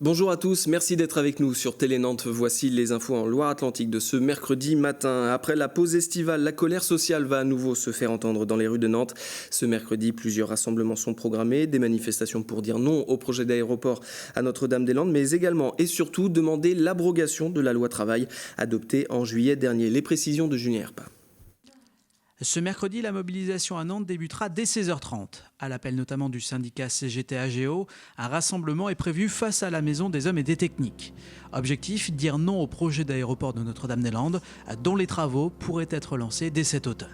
Bonjour à tous, merci d'être avec nous sur Télé Nantes. Voici les infos en Loire-Atlantique de ce mercredi matin. Après la pause estivale, la colère sociale va à nouveau se faire entendre dans les rues de Nantes. Ce mercredi, plusieurs rassemblements sont programmés, des manifestations pour dire non au projet d'aéroport à Notre-Dame-des-Landes, mais également et surtout demander l'abrogation de la loi travail adoptée en juillet dernier. Les précisions de Julien Herpa. Ce mercredi, la mobilisation à Nantes débutera dès 16h30. À l'appel notamment du syndicat CGT-AGO, un rassemblement est prévu face à la Maison des Hommes et des Techniques. Objectif, dire non au projet d'aéroport de Notre-Dame-des-Landes, dont les travaux pourraient être lancés dès cet automne.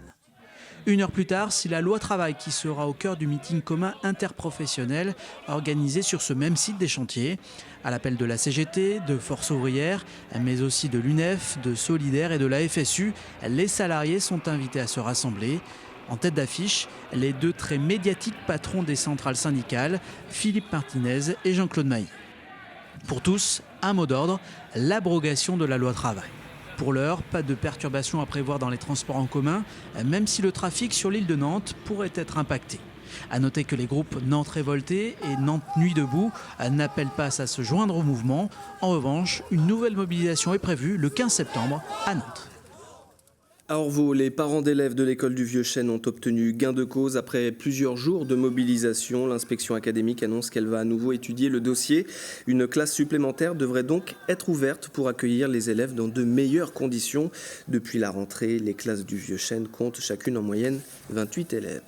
Une heure plus tard, c'est la loi travail qui sera au cœur du meeting commun interprofessionnel organisé sur ce même site des chantiers. À l'appel de la CGT, de Force ouvrière, mais aussi de l'UNEF, de Solidaire et de la FSU, les salariés sont invités à se rassembler. En tête d'affiche, les deux très médiatiques patrons des centrales syndicales, Philippe Martinez et Jean-Claude Maillet. Pour tous, un mot d'ordre, l'abrogation de la loi travail. Pour l'heure, pas de perturbations à prévoir dans les transports en commun, même si le trafic sur l'île de Nantes pourrait être impacté. A noter que les groupes Nantes Révoltés et Nantes Nuit Debout n'appellent pas à se joindre au mouvement. En revanche, une nouvelle mobilisation est prévue le 15 septembre à Nantes. À Orvault, les parents d'élèves de l'école du Vieux-Chêne ont obtenu gain de cause après plusieurs jours de mobilisation. L'inspection académique annonce qu'elle va à nouveau étudier le dossier. Une classe supplémentaire devrait donc être ouverte pour accueillir les élèves dans de meilleures conditions. Depuis la rentrée, les classes du Vieux-Chêne comptent chacune en moyenne 28 élèves.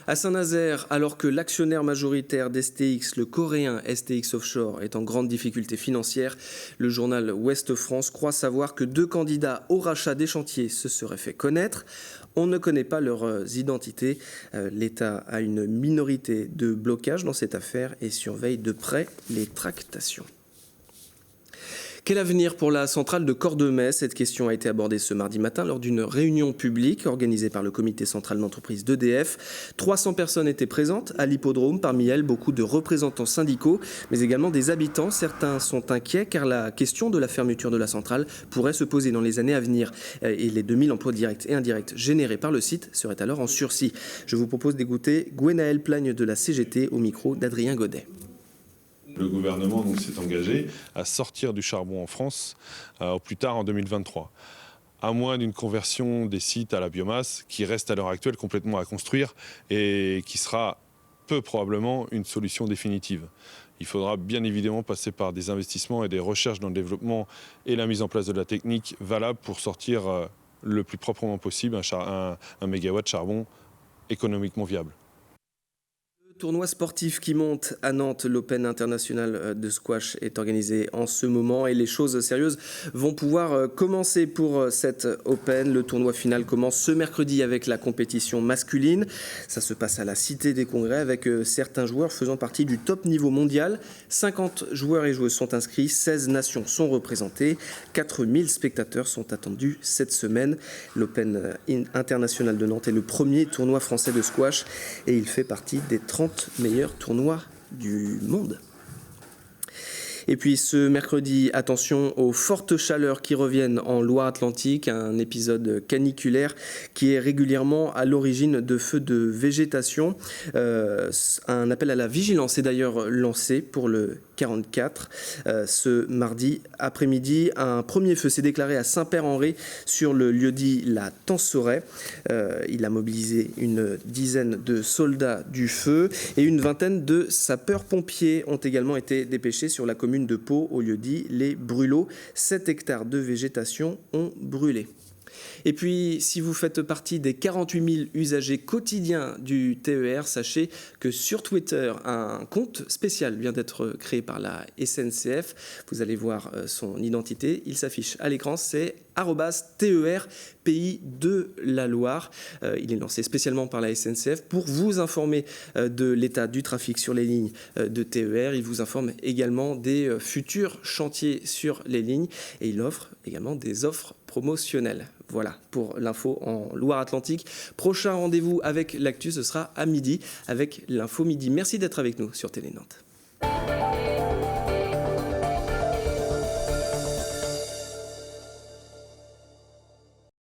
À Saint-Nazaire, alors que l'actionnaire majoritaire d'STX, le coréen STX Offshore, est en grande difficulté financière, le journal Ouest France croit savoir que 2 candidats au rachat des chantiers se seraient fait connaître. On ne connaît pas leurs identités. L'État a une minorité de blocage dans cette affaire et surveille de près les tractations. Quel avenir pour la centrale de Cordemais? Cette question a été abordée ce mardi matin lors d'une réunion publique organisée par le comité central d'entreprise d'EDF. 300 personnes étaient présentes à l'hippodrome, parmi elles beaucoup de représentants syndicaux, mais également des habitants. Certains sont inquiets car la question de la fermeture de la centrale pourrait se poser dans les années à venir et les 2000 emplois directs et indirects générés par le site seraient alors en sursis. Je vous propose d'écouter Gwenaëlle Plagne de la CGT au micro d'Adrien Godet. Le gouvernement s'est engagé à sortir du charbon en France au plus tard en 2023. À moins d'une conversion des sites à la biomasse qui reste à l'heure actuelle complètement à construire et qui sera peu probablement une solution définitive. Il faudra bien évidemment passer par des investissements et des recherches dans le développement et la mise en place de la technique valable pour sortir le plus proprement possible un mégawatt de charbon économiquement viable. Tournoi sportif qui monte à Nantes, l'Open international de squash est organisé en ce moment et les choses sérieuses vont pouvoir commencer pour cette Open. Le tournoi final commence ce mercredi avec la compétition masculine. Ça se passe à la Cité des Congrès avec certains joueurs faisant partie du top niveau mondial. 50 joueurs et joueuses sont inscrits, 16 nations sont représentées, 4000 spectateurs sont attendus cette semaine. L'Open international de Nantes est le premier tournoi français de squash et il fait partie des 30 meilleurs tournois du monde. Et puis ce mercredi, attention aux fortes chaleurs qui reviennent en Loire-Atlantique, un épisode caniculaire qui est régulièrement à l'origine de feux de végétation. Un appel à la vigilance est d'ailleurs lancé pour le 44. Ce mardi après-midi, un premier feu s'est déclaré à Saint-Père-en-Retz sur le lieu-dit La Tansoret. Il a mobilisé une dizaine de soldats du feu et une vingtaine de sapeurs-pompiers ont également été dépêchés sur la commune de Pau au lieu-dit Les Brûlots. 7 hectares de végétation ont brûlé. Et puis, si vous faites partie des 48 000 usagers quotidiens du TER, sachez que sur Twitter, un compte spécial vient d'être créé par la SNCF. Vous allez voir son identité. Il s'affiche à l'écran, c'est @TER Pays de la Loire. Il est lancé spécialement par la SNCF pour vous informer de l'état du trafic sur les lignes de TER. Il vous informe également des futurs chantiers sur les lignes et il offre également des offres promotionnelles. Voilà pour l'info en Loire-Atlantique. Prochain rendez-vous avec l'actu, ce sera à midi avec l'info midi. Merci d'être avec nous sur Télé Nantes.